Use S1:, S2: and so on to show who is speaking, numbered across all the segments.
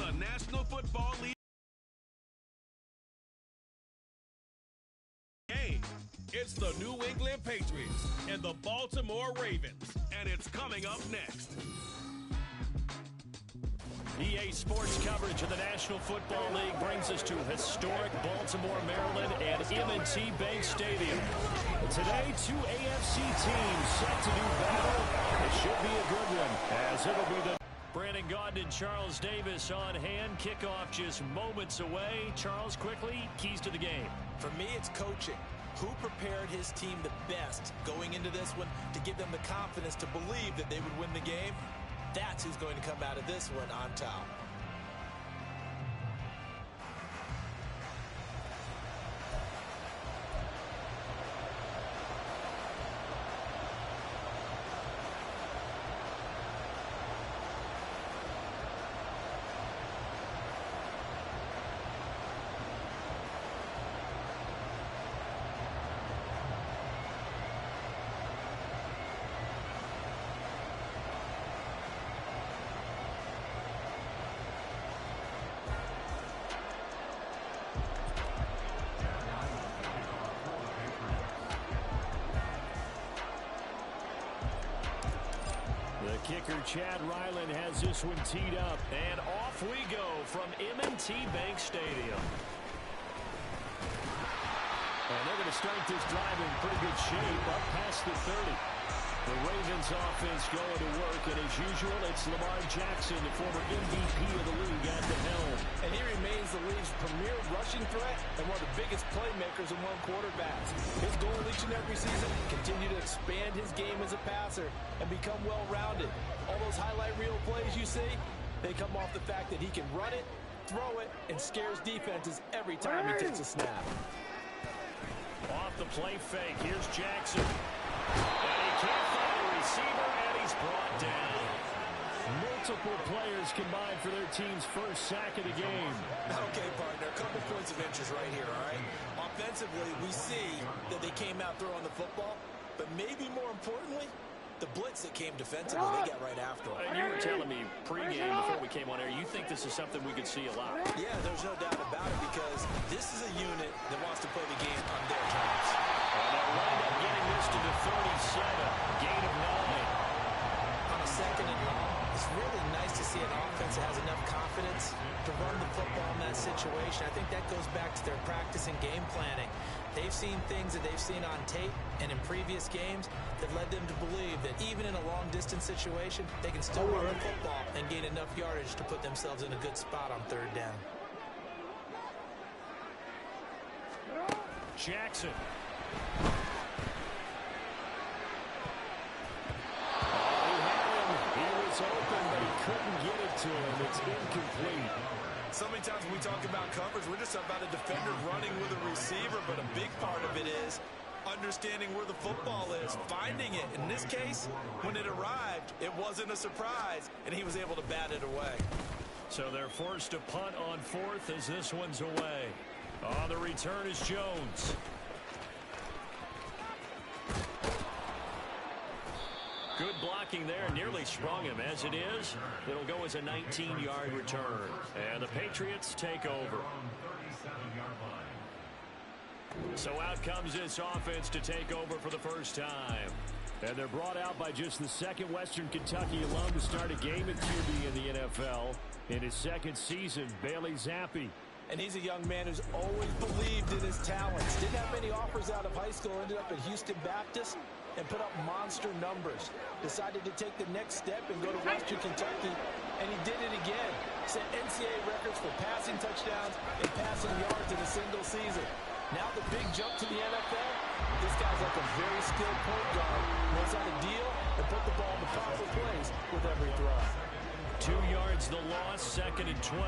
S1: the National Football League game. It's the New England Patriots and the Baltimore Ravens, and it's coming up next.
S2: EA Sports coverage of the National Football League brings us to historic Baltimore, Maryland and M&T Bank Stadium. Today, two AFC teams set to do battle. It should be a good one, as it'll be the Brandon Gaudin and Charles Davis on hand. Kickoff just moments away. Charles, quickly, keys to the game.
S3: For me, it's coaching. Who prepared his team the best going into this one to give them the confidence to believe that they would win the game? That's who's going to come out of this one on top.
S2: Kicker Chad Ryland has this one teed up, and off we go from M&T Bank Stadium. And they're going to start this drive in pretty good shape, up past the 30. The Ravens offense going to work, and as usual, it's Lamar Jackson, the former MVP of the league, at the helm.
S3: And he remains the league's premier rushing threat and one of the biggest playmakers among quarterbacks. His goal each and every season, continue to expand his game as a passer and become well-rounded. All those highlight reel plays you see, they come off the fact that he can run it, throw it, and scares defenses every time he takes a snap.
S2: Off the play fake, here's Jackson. And he can't find a receiver, and he's brought down. Multiple players combined for their team's first sack of the game.
S3: Okay, partner, a couple points of interest right here, all right? Offensively, we see that they came out throwing the football, but maybe more importantly, the blitz that came defensively, they got right after him.
S2: And you were telling me pregame before we came on air, you think this is something we could see a lot?
S3: Yeah, there's no doubt about it, because this is a unit that wants to play the game on their terms.
S2: And they'll wind up getting this to the 37, gain of 9.
S3: On a second and long, it's really nice to see an offense that has enough confidence to run the football in that situation. I think that goes back to their practice and game planning. They've seen things that they've seen on tape and in previous games that led them to believe that even in a long-distance situation, they can still run the football and gain enough yardage to put themselves in a good spot on third down.
S2: Jackson. Open, but he couldn't get it to him. It's incomplete.
S3: So many times when we talk about coverage, we're just about a defender running with a receiver, but a big part of it is understanding where the football is, finding it. In this case, when it arrived, it wasn't a surprise, and he was able to bat it away.
S2: So they're forced to punt on fourth as this one's away. On the return is Jones. Good blocking there, nearly sprung him. As it is, it'll go as a 19-yard return. And the Patriots take over. So out comes this offense to take over for the first time. And they're brought out by just the second Western Kentucky alum to start a game at QB in the NFL. In his second season, Bailey Zappi.
S3: And he's a young man who's always believed in his talents. Didn't have many offers out of high school, ended up at Houston Baptist and put up monster numbers. Decided to take the next step and go to Western Kentucky, and he did it again. Set NCAA records for passing touchdowns and passing yards in a single season. Now the big jump to the NFL. This guy's like a very skilled point guard. Knows how to deal and put the ball in the proper place with every throw.
S2: 2 yards the loss, second and 12.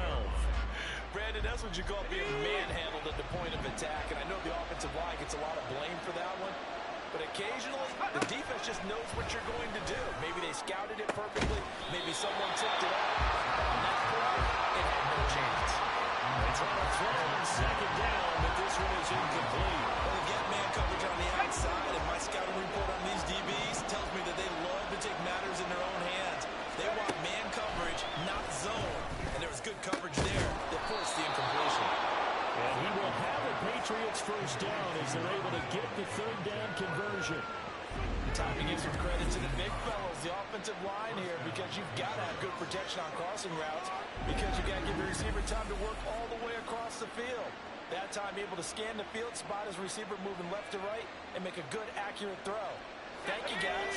S3: Brandon, that's what you call being manhandled at the point of attack. And I know the offensive line gets a lot of blame for that one. But occasionally, the defense just knows what you're going to do. Maybe they scouted it perfectly. Maybe someone tipped it off. On that play, it had no chance.
S2: They try to throw on second down, but this one is incomplete.
S3: Well, they get man coverage on the outside, and my scouting report on these DBs tells me that they love to take matters in their own hands. They want man coverage, not zone. And there was good coverage
S2: conversion.
S3: Time to give some credit to the big fellas, the offensive line here, because you've got to have good protection on crossing routes, because you got to give your receiver time to work all the way across the field. That time able to scan the field, spot his receiver moving left to right, and make a good, accurate throw. Thank you, guys.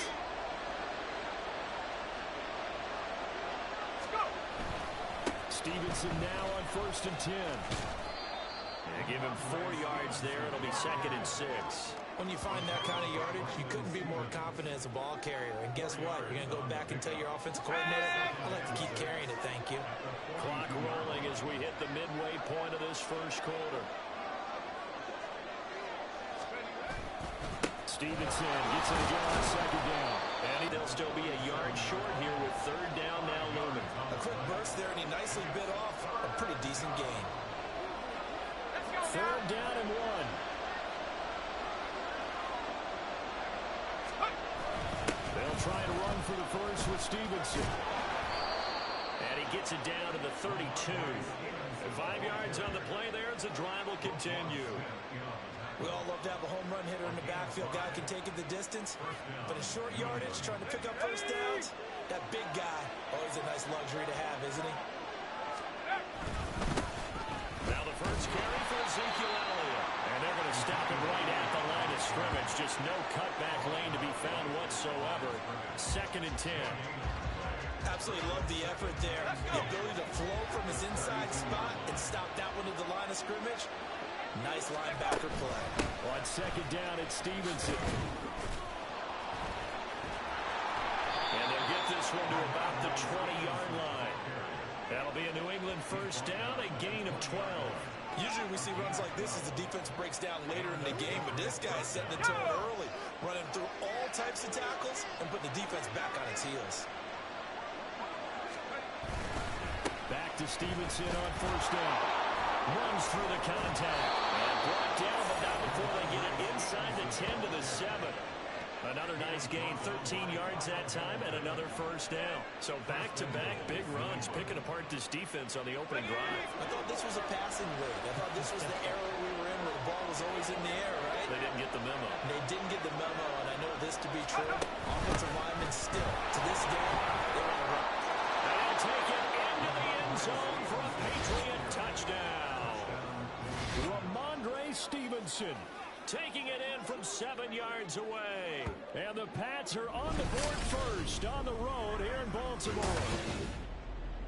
S2: Let's go. Stevenson now on 1st and 10. Yeah, give him 4 yards there. It'll be 2nd and 6.
S3: When you find that kind of yardage, you couldn't be more confident as a ball carrier. And guess what? You're going to go back and tell your offensive coordinator, I'd like to keep carrying it, thank you.
S2: Clock rolling as we hit the midway point of this first quarter. Stevenson gets it again on 2nd down. And they'll still be a yard short here with 3rd down now looming.
S3: A quick burst there, and he nicely bit off a pretty decent gain.
S2: 3rd down and 1. They'll try to run for the first with Stevenson. And he gets it down to the 32. And 5 yards on the play there as the drive will continue.
S3: We all love to have a home run hitter in the backfield. Guy can take it the distance. But in short yardage, trying to pick up first downs, that big guy, always a nice luxury to have, isn't he?
S2: Now the first carry for Ezekiel Elliott. And they're going to stop it right at the line of scrimmage. Just no cutback lane to be found whatsoever. 2nd and 10.
S3: Absolutely love the effort there. The ability to flow from his inside spot and stop that one at the line of scrimmage. Nice linebacker play.
S2: On 2nd down, it's Stevenson. And they'll get this one to about the 20-yard line. That'll be a New England first down, a gain of 12.
S3: Usually we see runs like this as the defense breaks down later in the game, but this guy's setting the tone early, running through all types of tackles and putting the defense back on its heels.
S2: Back to Stevenson on 1st down. Runs through the contact. And brought down, but not before they get it inside the 10 to the 7. Another nice gain, 13 yards that time, and another first down. So back-to-back big runs, picking apart this defense on the opening drive.
S3: I thought this was a passing league. I thought this was the era we were in where the ball was always in the air, right?
S2: They didn't get the memo.
S3: They didn't get the memo, and I know this to be true. Offensive linemen still, to this day, they want to run.
S2: And they'll take it into the end zone for a Patriot touchdown. Ramondre Stevenson taking it in from 7 yards away. And the Pats are on the board first on the road here in Baltimore.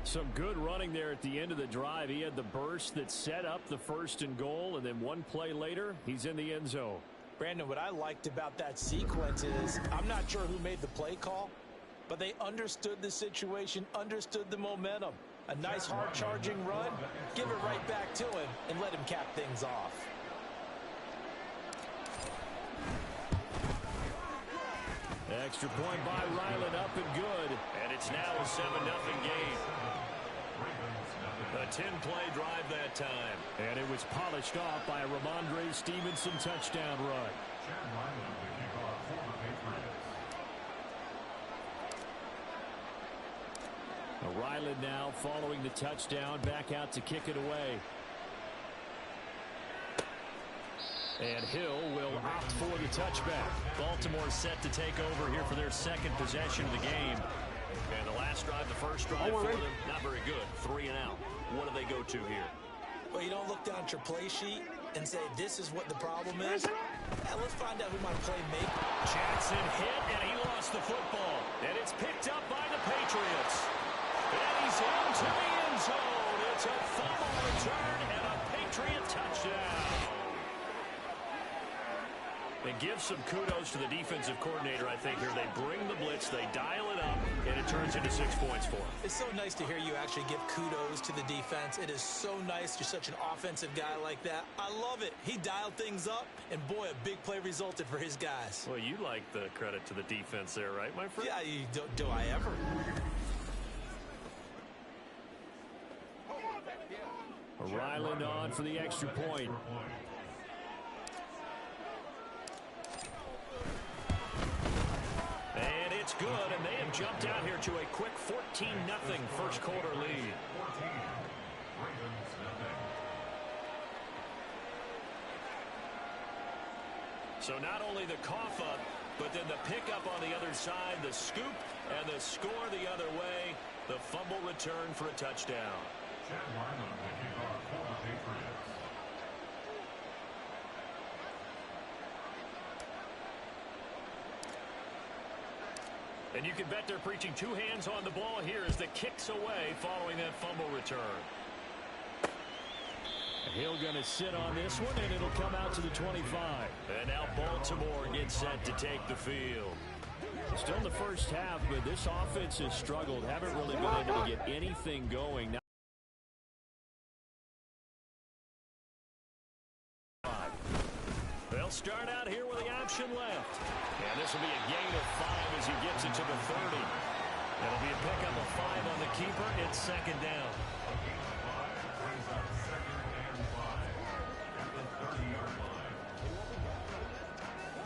S2: Some good running there at the end of the drive. He had the burst that set up the 1st and goal, and then one play later, he's in the end zone.
S3: Brandon, what I liked about that sequence is I'm not sure who made the play call, but they understood the situation, understood the momentum. A nice hard-charging run, give it right back to him, and let him cap things off.
S2: Extra point by Ryland, up and good. And it's now a 7-0 game. A 10-play drive that time. And it was polished off by a Ramondre Stevenson touchdown run. Ryland now following the touchdown, back out to kick it away. And Hill will opt for the touchback. Baltimore set to take over here for their 2nd possession of the game. And the last drive, the first drive for them, not very good. 3 and out. What do they go to here?
S3: Well, you don't look down at your play sheet and say, this is what the problem is. Let's find out who my play make.
S2: Jackson hit, and he lost the football. And it's picked up by the Patriots. And he's into the end zone. It's a fumble return and a Patriot touchdown. They give some kudos to the defensive coordinator, I think, here. They bring the blitz, they dial it up, and it turns into 6 points for them.
S3: It's so nice to hear you actually give kudos to the defense. It is so nice. You're such an offensive guy like that. I love it. He dialed things up, and boy, a big play resulted for his guys.
S2: Well, you like the credit to the defense there, right, my friend?
S3: Yeah, do I ever?
S2: Ryland on for the extra point. And it's good, and they have jumped out here to a quick 14-0 first quarter lead. So not only the cough up, but then the pickup on the other side, the scoop, and the score the other way. The fumble return for a touchdown. And you can bet they're preaching two hands on the ball here as the kick's away following that fumble return. Hill going to sit on this one, and it'll come out to the 25. And now Baltimore gets set to take the field. Still in the first half, but this offense has struggled. Haven't really been able to get anything going. Now they'll start out here with the option left. And this will be a gain of 5 as he gets it to the 30. It'll be a pickup of 5 on the keeper. It's second down.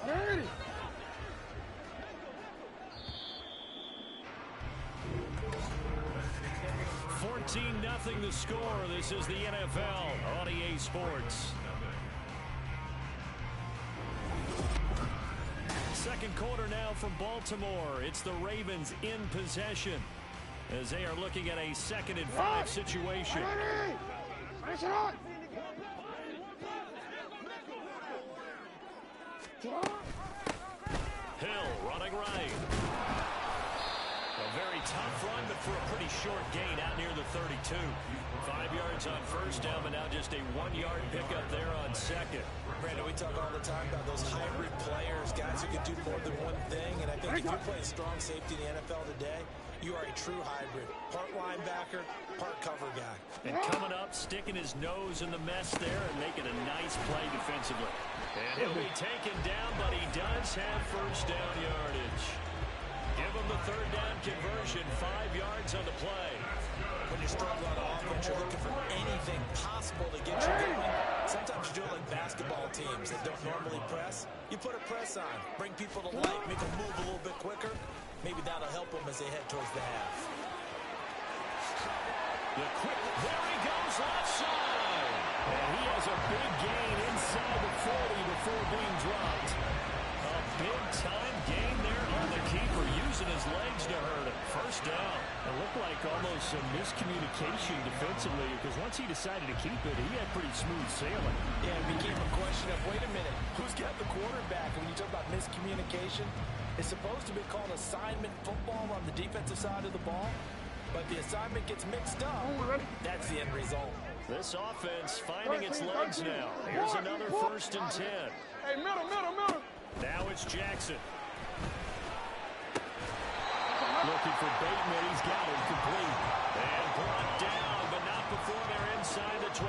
S4: Ready.
S2: 14-0 the score. This is the NFL on EA Sports. Second quarter now from Baltimore. It's the Ravens in possession as they are looking at a 2nd and 5 situation. Hill running right. A very tough run, but for a pretty short gain out near the 32. 5 yards on first down, but now just a 1-yard pickup there on second.
S3: Brandon, we talk all the time about those hybrid players, guys who can do more than one thing. And I think if you're playing strong safety in the NFL today, you are a true hybrid. Part linebacker, part cover guy.
S2: And coming up, sticking his nose in the mess there and making a nice play defensively. And he'll be taken down, but he does have first down yardage. Give him the 3rd down conversion, 5 yards on the play.
S3: When you struggle on offense, you're looking for anything possible to get you going. Sometimes you do it like basketball teams that don't normally press. You put a press on, bring people to life, make them move a little bit quicker. Maybe that'll help them as they head towards the half.
S2: The quick, there he goes, left side. And he has a big gain inside the 40 before being dropped. A big-time gain there on the keeper, using his legs to hurt him. First down. It looked like almost some miscommunication defensively, because once he decided to keep it, he had pretty smooth sailing.
S3: Yeah, it became a question of, wait a minute, who's got the quarterback? And when you talk about miscommunication, it's supposed to be called assignment football on the defensive side of the ball, but the assignment gets mixed up. That's the end result.
S2: This offense finding its legs now. Here's another 1st and 10.
S4: Hey, middle.
S2: Now it's Jackson. Looking for Bateman. He's got him complete. And brought down, but not before they're inside the 25.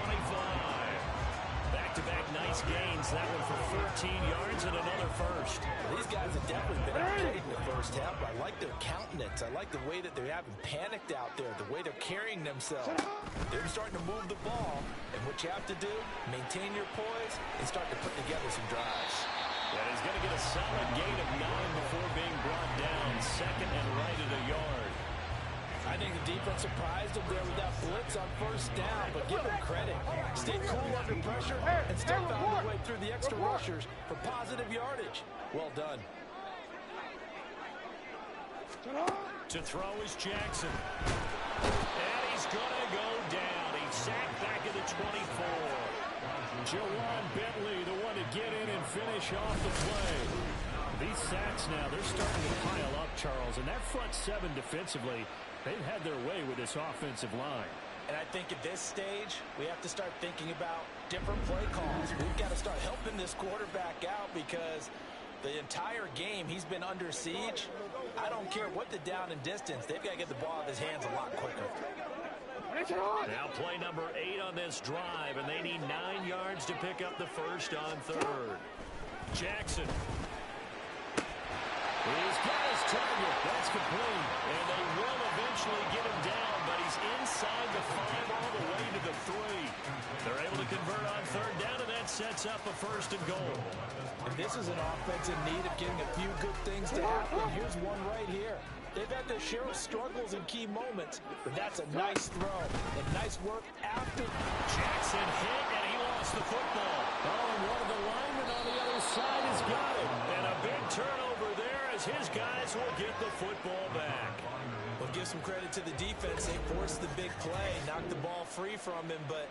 S2: Back-to-back nice gains. That one for 13 yards and another first.
S3: These guys have definitely been outplayed in the first half. I like their countenance. I like the way that they haven't panicked out there, the way they're carrying themselves. They're starting to move the ball, and what you have to do, maintain your poise and start to put together some drives.
S2: And he's going to get a solid gain of 9 before being brought down. 2nd and right at a yard.
S3: I think the defense surprised him there with that blitz on first down, but give him credit. Stay cool under pressure and still found their way through the extra rushers for positive yardage. Well done.
S2: To throw is Jackson. And he's going to go down. He's sacked back at the 24. Jawan Bentley, the one to get in and finish off the play. These sacks now, they're starting to pile up, Charles. And that front 7 defensively, they've had their way with this offensive line.
S3: And I think at this stage, we have to start thinking about different play calls. We've got to start helping this quarterback out because the entire game he's been under siege. I don't care what the down and distance. They've got to get the ball out of his hands a lot quicker.
S2: Now play number 8 on this drive, and they need 9 yards to pick up the first on 3rd. Jackson. He's got his target. That's complete. And they will eventually get him down, but he's inside the 5 all the way to the 3. They're able to convert on 3rd down, and that sets up a 1st and goal.
S3: And this is an offense in need of getting a few good things to happen. Here's one right here. They've had their share of struggles in key moments, but that's a nice throw and nice work after.
S2: Jackson hit, and he lost the football. Oh, and one of the linemen on the other side has got it. And a big turnover as his guys will get the football back.
S3: Well, give some credit to the defense. They forced the big play, knocked the ball free from him, but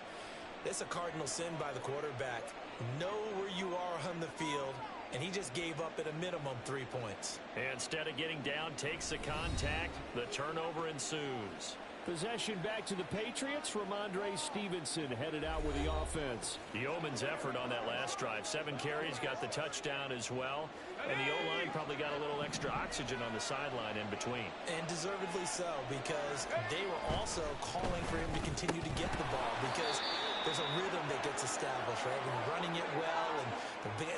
S3: it's a cardinal sin by the quarterback. Know where you are on the field, and he just gave up at a minimum 3 points.
S2: Instead of getting down, takes the contact. The turnover ensues. Possession back to the Patriots. Ramondre Stevenson headed out with the offense. The Yeoman's effort on that last drive. 7 carries, got the touchdown as well. And the O-line probably got a little extra oxygen on the sideline in between.
S3: And deservedly so, because they were also calling for him to continue to get the ball, because there's a rhythm that gets established, right? When you're running it well, and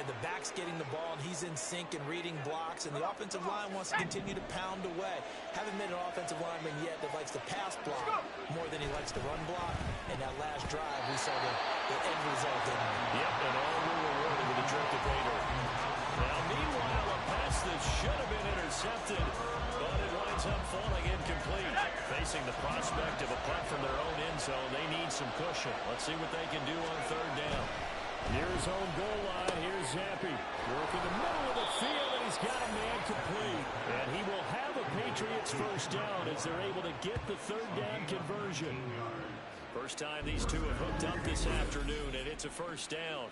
S3: the back's getting the ball, and he's in sync and reading blocks, and the offensive line wants to continue to pound away. Haven't met an offensive lineman yet that likes to pass block more than he likes to run block. And that last drive, we saw the end result in it.
S2: Yep, and all were rewarded with a trip to Bader. Now, meanwhile, a pass that should have been intercepted, but it winds up falling incomplete. Facing the prospect of a punt from their own end zone, they need some cushion. Let's see what they can do on 3rd down. Near his own goal line, here's Zampi. Working the middle of the field, and he's got a man complete. And he will have a Patriots first down as they're able to get the 3rd down conversion. First time these two have hooked up this afternoon, and it's a first down.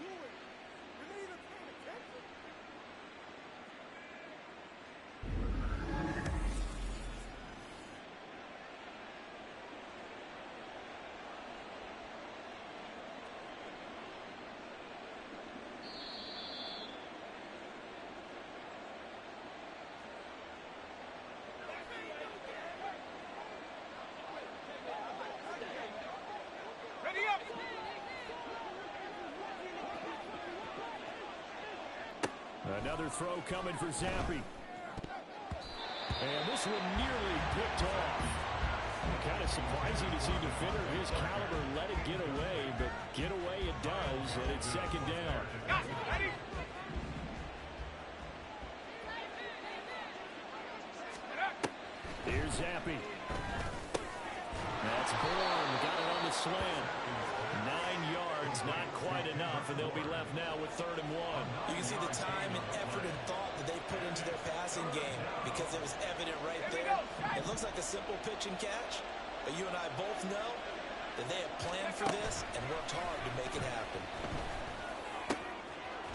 S2: Another throw coming for Zampi. And this one nearly picked off. Kind of surprising to see a defender of his caliber let it get away, but get away it does, and it's 2nd down. Here's Zampi. That's Bourne. Got it on the slant. 9 yards, not quite enough, and they'll be left now with 3rd and 1.
S3: You can see the time and effort and thought that they put into their passing game, because it was evident right there. It looks like a simple pitch and catch, but you and I both know that they have planned for this and worked hard to make it happen.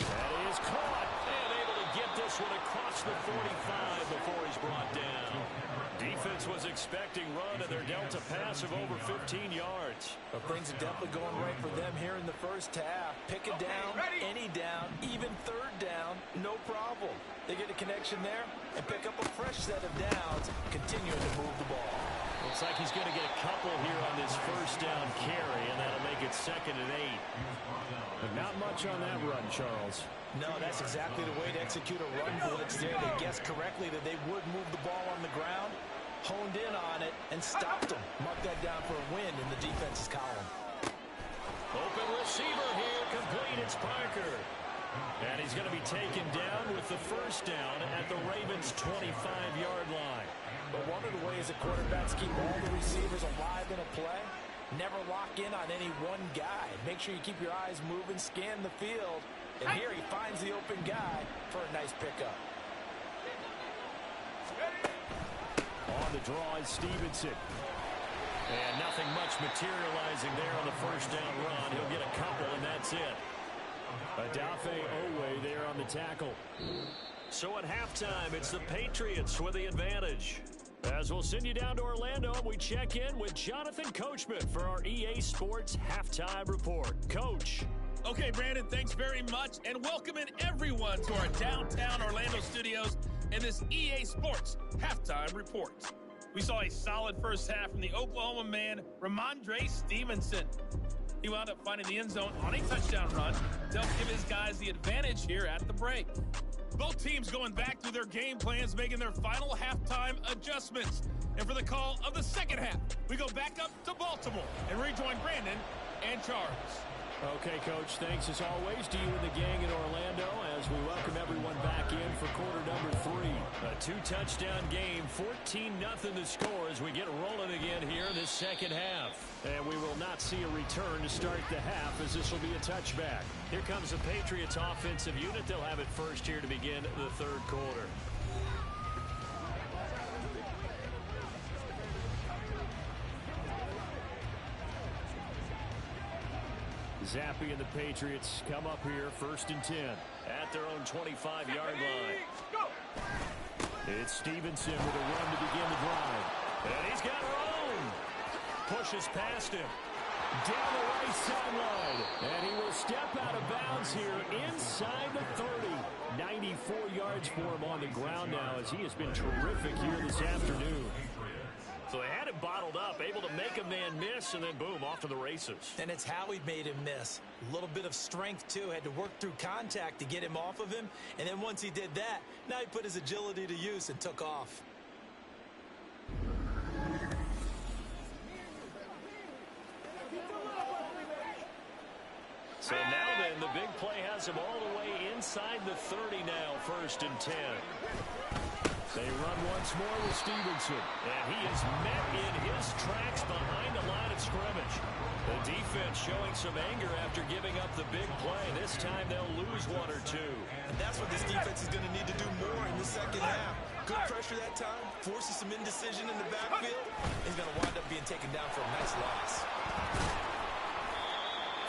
S2: That is caught, and able to get this one across the 45 before he's brought down. Defense was expecting run, and they're dealt a pass of over 15 yards.
S3: But things are definitely going right for them here in the first half. Pick a down, any down, even 3rd down, no problem. They get a connection there and pick up a fresh set of downs, continuing to move the ball.
S2: Looks like he's going to get a couple here on this first down carry, and that'll make it 2nd and 8. But not much on that run, Charles.
S3: No, that's exactly the way to execute a run blitz there. They guessed correctly that they would move the ball on the ground, honed in on it, and stopped them. Mark that down for a win in the defense's column.
S2: Open receiver here, complete. It's Parker. And he's going to be taken down with the first down at the Ravens' 25-yard line.
S3: But one of the ways that quarterbacks keep all the receivers alive in a play, never lock in on any one guy. Make sure you keep your eyes moving, scan the field. And here he finds the open guy for a nice pickup.
S2: On the draw is Stevenson. And nothing much materializing there on the first down run. He'll get a couple, and that's it. Adafe Owe there on the tackle. So at halftime, it's the Patriots with the advantage. As we'll send you down to Orlando, we check in with Jonathan Coachman for our EA Sports Halftime Report. Coach.
S1: Okay, Brandon, thanks very much, and welcome in everyone to our downtown Orlando studios and this EA Sports Halftime Report. We saw a solid first half from the Oklahoma man, Ramondre Stevenson. He wound up finding the end zone on a touchdown run to help give his guys the advantage here at the break. Both teams going back through their game plans, making their final halftime adjustments. And for the call of the second half, we go back up to Baltimore and rejoin Brandon and Charles.
S2: Okay, Coach, thanks as always to you and the gang in Orlando as we welcome everyone back in for quarter number 3. A 2-touchdown game, 14-0 the score as we get rolling again here in this second half. And we will not see a return to start the half as this will be a touchback. Here comes the Patriots offensive unit. They'll have it first here to begin the third quarter. Zappy and the Patriots come up here 1st and 10 at their own 25-yard line. It's Stevenson with a run to begin the drive. And he's got room. Pushes past him. Down the right sideline. And he will step out of bounds here inside the 30. 94 yards for him on the ground now as he has been terrific here this afternoon. So they had it bottled up, able to make a man miss, and then boom, off to the races.
S3: And it's how he made him miss. A little bit of strength, too. Had to work through contact to get him off of him. And then once he did that, now he put his agility to use and took off.
S2: So now then, the big play has him all the way inside the 30 now, 1st and 10. They run once more with Stevenson. And he is met in his tracks behind the line of scrimmage. The defense showing some anger after giving up the big play. This time they'll lose one or two.
S3: And that's what this defense is going to need to do more in the second half. Good pressure that time. Forces some indecision in the backfield. He's going to wind up being taken down for a nice loss.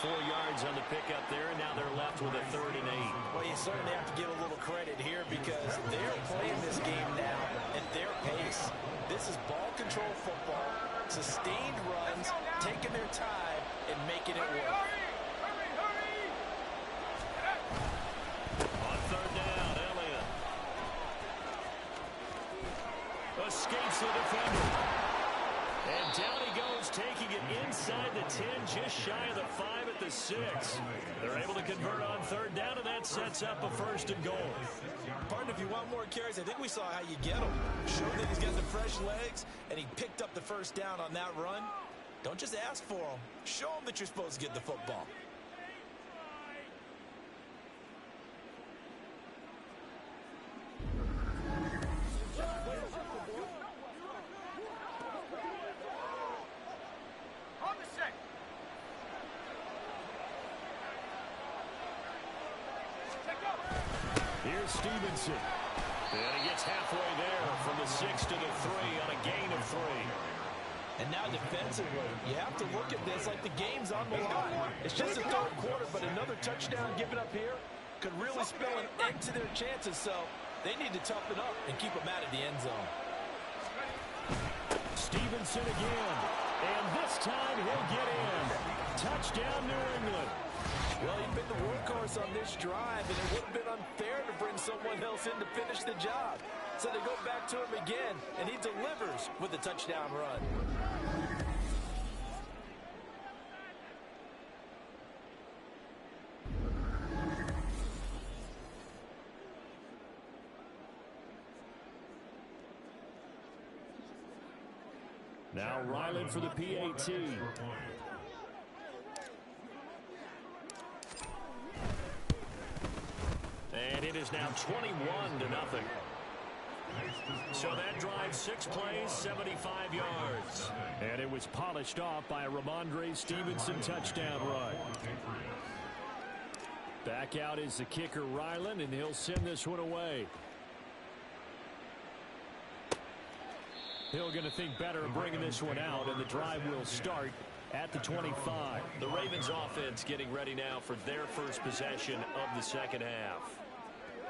S2: 4 yards on the pickup there, and now they're left with a 3rd and 8.
S3: Well, you certainly have to give a little credit here because they're playing this game now at their pace. This is ball control football, sustained runs, taking their time, and making it work.
S2: On 3rd down, Elliott escapes the defender. And down he goes, taking it inside the 10, just shy of the 5 at the 6. They're able to convert on 3rd down, and that sets up a 1st and goal.
S3: Partner, if you want more carries, I think we saw how you get him. Showed that he's got the fresh legs, and he picked up the 1st down on that run. Don't just ask for him. Show him that you're supposed to get the football.
S2: Here's Stevenson. And he gets halfway there from the 6 to the 3 on a gain of 3.
S3: And now defensively, you have to look at this like the game's on the line. It's just a 3rd quarter, but another touchdown given up here could really spell an end to their chances. So they need to toughen up and keep them out of the end zone.
S2: Stevenson again. And this time he'll get in. Touchdown, New England.
S3: Well, he'd been the workhorse on this drive, and it would have been unfair to bring someone else in to finish the job. So they go back to him again, and he delivers with a touchdown run.
S2: Now Ryland for the PAT. And it is now 21-0. So that drive, 6 plays, 75 yards. And it was polished off by a Ramondre Stevenson touchdown run. Back out is the kicker, Ryland, and he'll send this one away. Hill going to think better of bringing this one out, and the drive will start at the 25. The Ravens offense getting ready now for their first possession of the second half.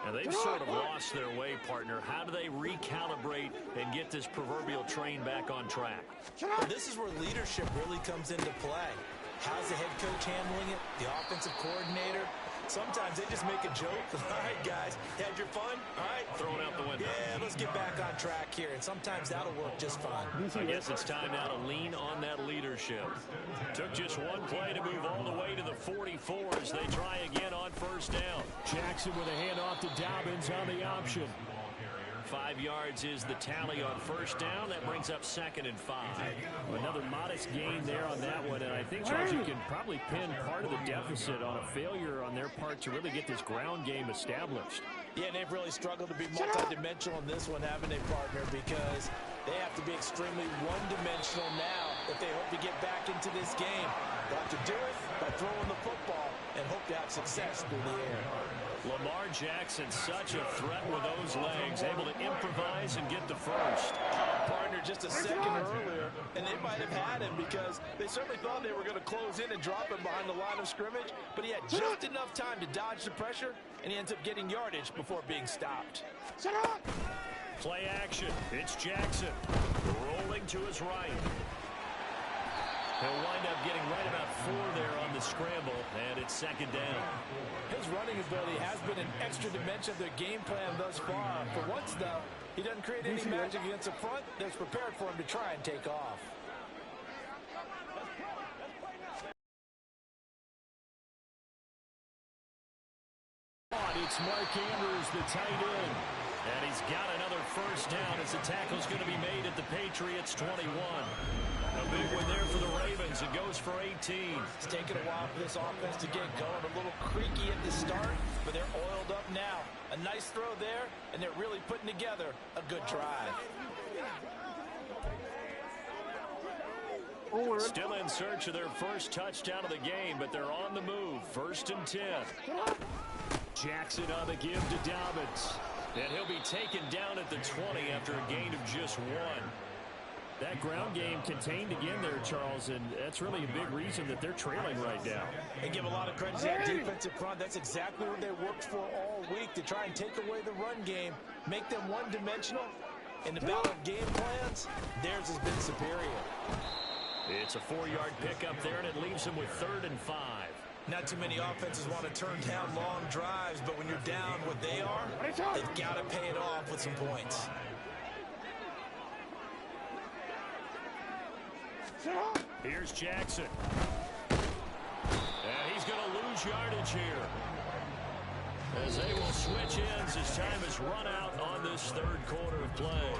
S2: And they've sort of lost their way, partner. How do they recalibrate and get this proverbial train back on track?
S3: Well, this is where leadership really comes into play. How's the head coach handling it? The offensive coordinator? Sometimes they just make a joke. All right, guys, had your fun? All right.
S2: Throw it out the window.
S3: Yeah, let's get back on track here. And sometimes that'll work just fine.
S2: I guess it's time now to lean on that leadership. Took just one play to move all the way to the 44 as they try again on 1st down. Jackson with a handoff to Dobbins on the option. 5 yards is the tally on 1st down. That brings up 2nd and 5. Another modest gain there on that one, and I think, George, you can probably pin part of the deficit on a failure on their part to really get this ground game established.
S3: Yeah, and they've really struggled to be multidimensional in this one, haven't they, partner? Because they have to be extremely one-dimensional now if they hope to get back into this game. They'll have to do it by throwing the football and hope to have success through the air.
S2: Lamar Jackson, such a threat with those legs, able to improvise and get the first.
S3: Partner, just a second earlier, and they might have had him because they certainly thought they were going to close in and drop him behind the line of scrimmage, but he had just enough time to dodge the pressure, and he ends up getting yardage before being stopped.
S2: Play action. It's Jackson rolling to his right. He'll wind up getting right about 4 there on the scramble, and it's second down.
S3: His running ability has been an extra dimension of their game plan thus far. For once, though, he doesn't create any magic against the front that's prepared for him to try and take off.
S2: It's Mark Andrews, the tight end. And he's got another first down as the tackle's going to be made at the Patriots' 21. A big one there for the Ravens. It goes for 18.
S3: It's taken a while for this offense to get going. A little creaky at the start, but they're oiled up now. A nice throw there, and they're really putting together a good drive.
S2: Still in search of their first touchdown of the game, but they're on the move. 1st and 10. Jackson on the give to Dobbins. And he'll be taken down at the 20 after a gain of just 1. That ground game contained again there, Charles, and that's really a big reason that they're trailing right now.
S3: They give a lot of credit to that defensive front. That's exactly what they worked for all week, to try and take away the run game, make them one-dimensional. In the battle of game plans, theirs has been superior.
S2: It's a 4-yard pickup there, and it leaves them with 3rd and 5.
S3: Not too many offenses want to turn down long drives, but when you're down what they are, they've got to pay it off with some points.
S2: Here's Jackson. And he's going to lose yardage here, as they will switch ends as time is run out on this 3rd quarter of play.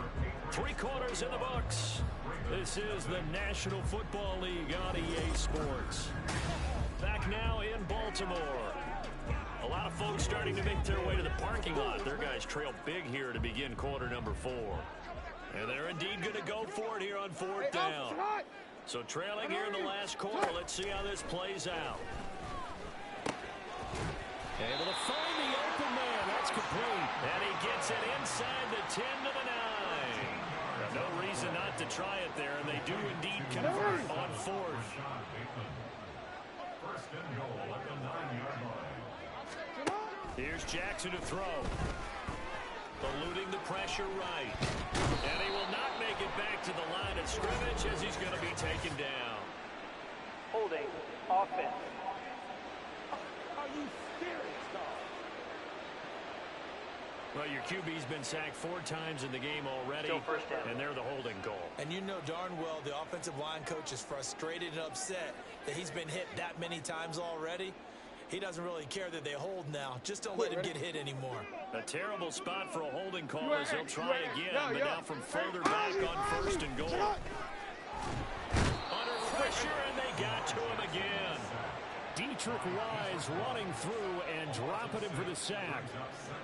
S2: 3 quarters in the books. This is the National Football League on EA Sports. Back now in Baltimore. A lot of folks starting to make their way to the parking lot. Their guys trail big here to begin quarter number 4. And they're indeed going to go for it here on 4th down. So trailing here in the last quarter. Let's see how this plays out. Able to find the open man. That's complete. And he gets it inside the 10 to the 9. No reason not to try it there, and they do indeed convert on 4th. Here's Jackson to throw. Eluding the pressure right. And he will not make it back to the line of scrimmage as he's going to be taken down.
S5: Holding offense.
S4: Are you serious, dog?
S2: Well, your QB's been sacked 4 times in the game already, and they're the holding goal.
S3: And you know darn well the offensive line coach is frustrated and upset that he's been hit that many times already. He doesn't really care that they hold now. Just don't let him get hit anymore.
S2: A terrible spot for a holding call as he'll try again, but now from further back on 1st and goal. Under pressure, and they got to him again. Dietrich Wise running through and dropping him for the sack.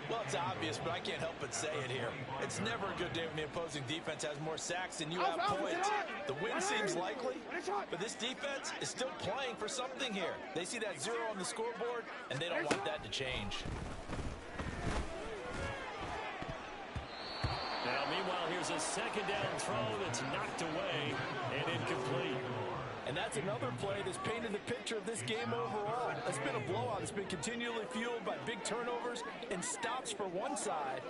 S3: Well, it's obvious, but I can't help but say it here. It's never a good day when the opposing defense has more sacks than you have points. The win seems likely, but this defense is still playing for something here. They see that 0 on the scoreboard, and they don't want that to change.
S2: Now, meanwhile, here's a 2nd down throw that's knocked away and incomplete.
S3: And that's another play that's painted the picture of this game overall. It's been a blowout. It's been continually fueled by big turnovers and stops for one side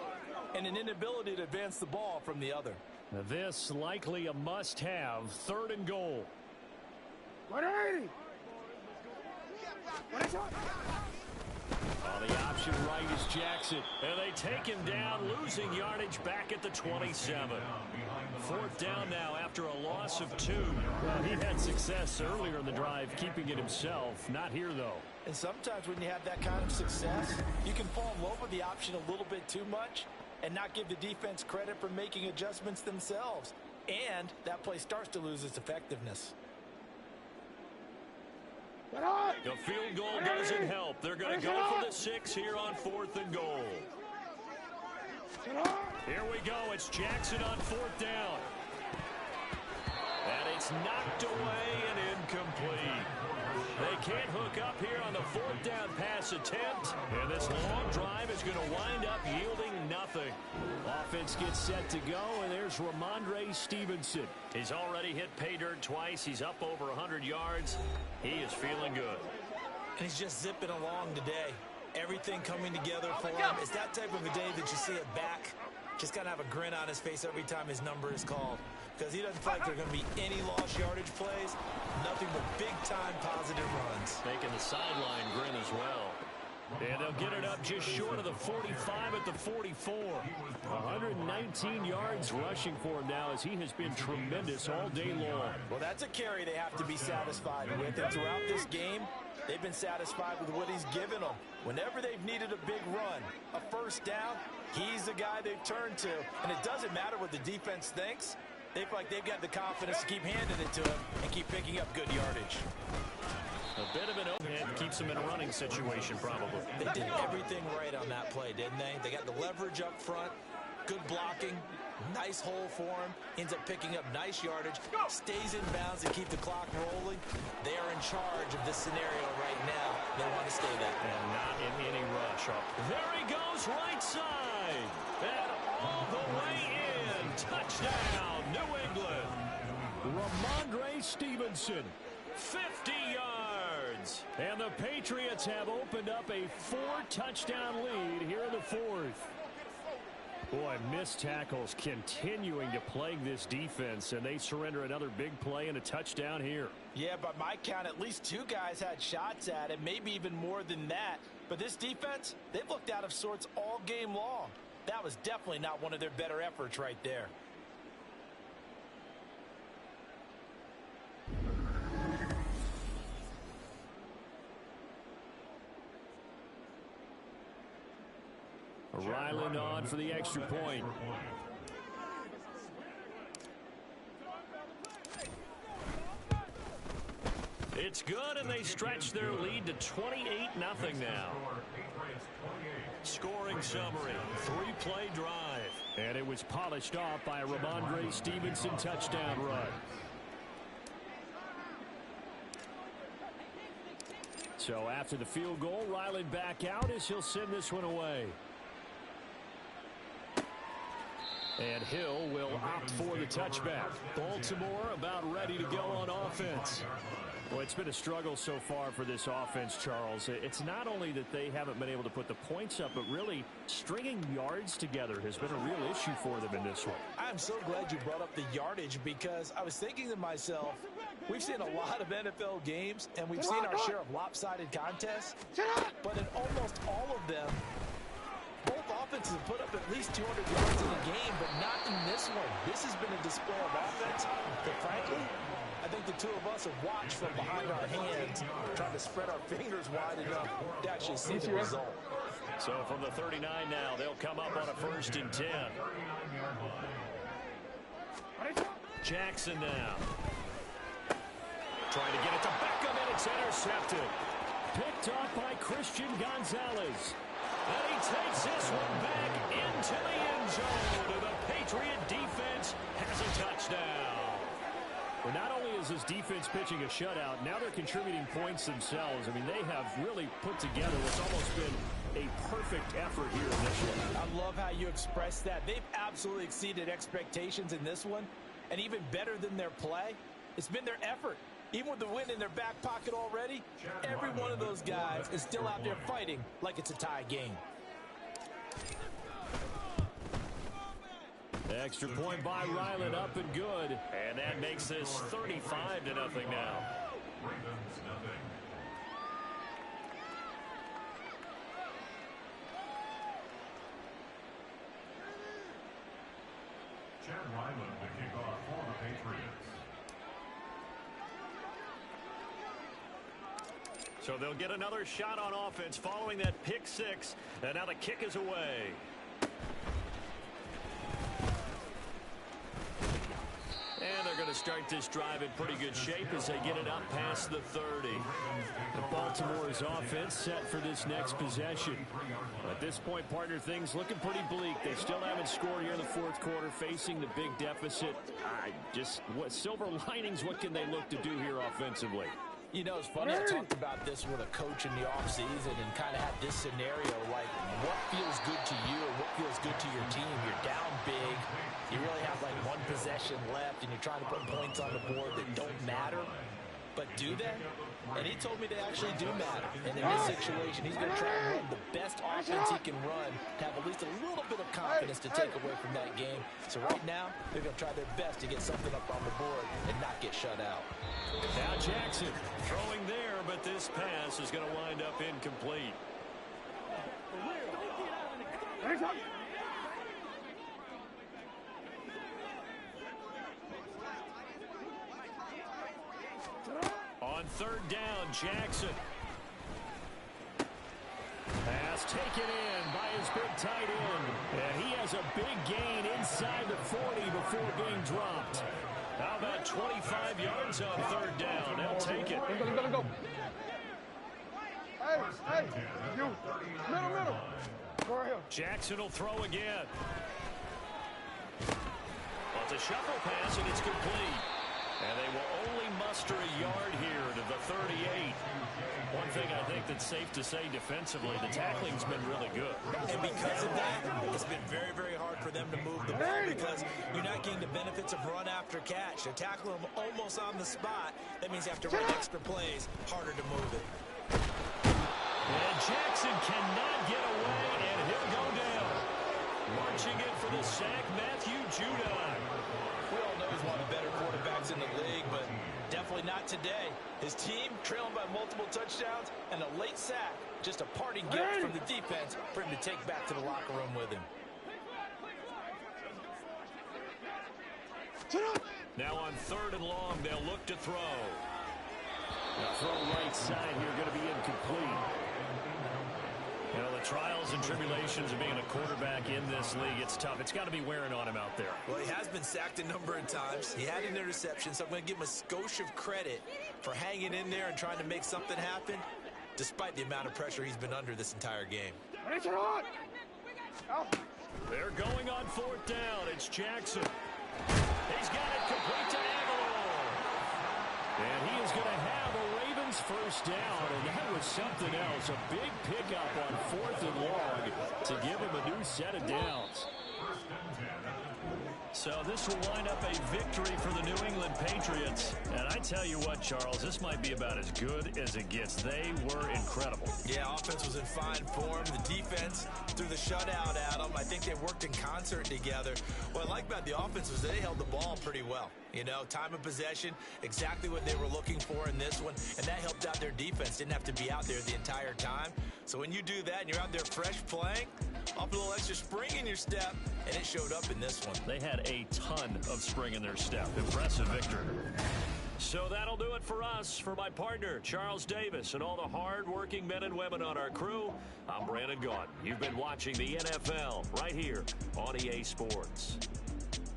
S3: and an inability to advance the ball from the other.
S2: Now this likely a must-have. 3rd and goal.
S4: 180.
S2: On the option right is Jackson. And they take him down, losing yardage back at the 27. 4th down now after a loss of 2. Well, he had success earlier in the drive, keeping it himself. Not here, though.
S3: And sometimes when you have that kind of success, you can fall in love with the option a little bit too much and not give the defense credit for making adjustments themselves. And that play starts to lose its effectiveness.
S2: The field goal doesn't help. They're going to go for the 6 here on 4th and goal. Here we go. It's Jackson on 4th down. And it's knocked away and incomplete. They can't hook up here on the 4th down pass attempt. And this long drive is going to wind up yielding Offense gets set to go, and there's Ramondre Stevenson. He's already hit pay dirt twice. He's up over 100 yards. He is feeling good.
S3: And he's just zipping along today. Everything coming together for him. It's that type of a day that you see it back. Just got to have a grin on his face every time his number is called. Because he doesn't feel like there are going to be any lost yardage plays. Nothing but big-time positive runs.
S2: Making the sideline grin as well. And they'll get it up just short of the 45 at the 44. 119 yards rushing for him now as he has been tremendous all day long.
S3: Well, that's a carry they have to be satisfied with. And throughout this game, they've been satisfied with what he's given them. Whenever they've needed a big run, a first down, he's the guy they've turned to. And it doesn't matter what the defense thinks. They feel like they've got the confidence to keep handing it to him and keep picking up good yardage.
S2: A bit of an overhead keeps them in a running situation, probably.
S3: They did everything right on that play, didn't they? They got the leverage up front, good blocking, nice hole for him, ends up picking up nice yardage, stays in bounds to keep the clock rolling. They are in charge of this scenario right now. They want to stay that.
S2: And not in any rush. There he goes, right side. And all the way in. Touchdown, New England. Ramondre Stevenson, 50 yards. And the Patriots have opened up a 4-touchdown lead here in the fourth. Boy, missed tackles continuing to plague this defense, and they surrender another big play and a touchdown here.
S3: Yeah, by my count, at least 2 guys had shots at it, maybe even more than that. But this defense, they've looked out of sorts all game long. That was definitely not one of their better efforts right there.
S2: Ryland on for the extra point. It's good, and they stretch their lead to 28-0 now. Scoring summary, 3-play drive. And it was polished off by a Ramondre Stevenson touchdown run. So after the field goal, Ryland back out as he'll send this one away. And Hill will opt for the touchback. Baltimore about ready to go on offense. Well, it's been a struggle so far for this offense, Charles. It's not only that they haven't been able to put the points up, but really stringing yards together has been a real issue for them in this one.
S3: I'm so glad you brought up the yardage because I was thinking to myself, we've seen a lot of NFL games and we've seen our share of lopsided contests, but in almost all of them, both offenses have put up at least 200 yards in a game, but not in this one. This has been a display of offense that, frankly, I think the two of us have watched from behind our hands, trying to spread our fingers wide enough to actually see the result.
S2: So from the 39 now, they'll come up on a 1st and 10. Jackson now. Trying to get it to Beckham, and it's intercepted. Picked off by Christian Gonzalez. And he takes this one back into the end zone. And the Patriot defense has a touchdown. Well, not only is this defense pitching a shutout, now they're contributing points themselves. I mean, they have really put together what's almost been a perfect effort here in this one.
S3: I love how you express that. They've absolutely exceeded expectations in this one. And even better than their play, it's been their effort. Even with the win in their back pocket already, every one of those guys is still out there fighting like it's a tie game.
S2: Extra point by Ryland, up and good. And that makes this 35-0 now.
S6: Chad Ryland to kick off for the Patriots.
S2: So they'll get another shot on offense following that pick 6. And now the kick is away. And they're going to start this drive in pretty good shape as they get it up past the 30. The Baltimore's offense set for this next possession. At this point, partner, things looking pretty bleak. They still haven't scored here in the fourth quarter, facing the big deficit. What silver linings, what can they look to do here offensively?
S3: You know, it's funny, I talked about this with a coach in the offseason and kind of had this scenario, like what feels good to you or what feels good to your team. You're down big, you really have like one possession left, and you're trying to put points on the board that don't matter. But do they? And he told me they actually do matter. And in this situation, he's going to try and run the best offense he can run to have at least a little bit of confidence to take away from that game. So right now, they're going to try their best to get something up on the board and not get shut out.
S2: Now Jackson throwing there, but this pass is going to wind up incomplete. On third down, Jackson. Pass taken in by his big tight end. And he has a big gain inside the 40 before being dropped. How about 25 yards on third down? They'll take it.
S4: Let's go. Hey, you. Middle. Go right here.
S2: Jackson will throw again. Well, it's a shuffle pass, and it's complete. And they will only muster a yard here to the 38. One thing I think that's safe to say defensively, the tackling's been really good.
S3: And because of that, it's been very, very hard for them to move the ball because you're not getting the benefits of run after catch. They're tackling them almost on the spot. That means you have to run extra plays, harder to move it.
S2: And Jackson cannot get away, and he'll go down. Marching in for the sack, Matthew Judon.
S3: We all know he's one of the better quarterbacks in the league, but definitely not today. His team trailing by multiple touchdowns and a late sack. Just a parting gift from the defense for him to take back to the locker room with him.
S2: Now on third and long, they'll look to throw. The throw right side here going to be incomplete. You know, the trials and tribulations of being a quarterback in this league, it's tough. It's got to be wearing on him out there.
S3: Well, he has been sacked a number of times. He had an interception, so I'm going to give him a skosh of credit for hanging in there and trying to make something happen, despite the amount of pressure he's been under this entire game.
S2: They're going on fourth down. It's Jackson. He's got it complete to Aguilar. And he is going to have a Ravens first down, and that was something else. A big pickup on fourth and long to give him a new set of downs. So this will wind up a victory for the New England Patriots. And I tell you what, Charles, this might be about as good as it gets. They were incredible.
S3: Yeah, offense was in fine form. The defense threw the shutout at them. I think they worked in concert together. What I like about the offense was they held the ball pretty well. You know, time of possession, exactly what they were looking for in this one. And that helped out their defense. Didn't have to be out there the entire time. So when you do that and you're out there fresh playing, off a little extra spring in your step, and it showed up in this one.
S2: They had a ton of spring in their step. Impressive victory. So that'll do it for us. For my partner, Charles Davis, and all the hard-working men and women on our crew, I'm Brandon Gaudin. You've been watching the NFL right here on EA Sports.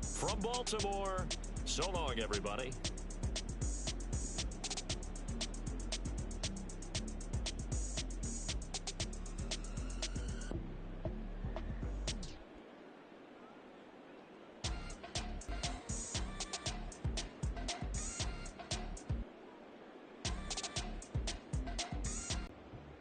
S2: From Baltimore, so long, everybody.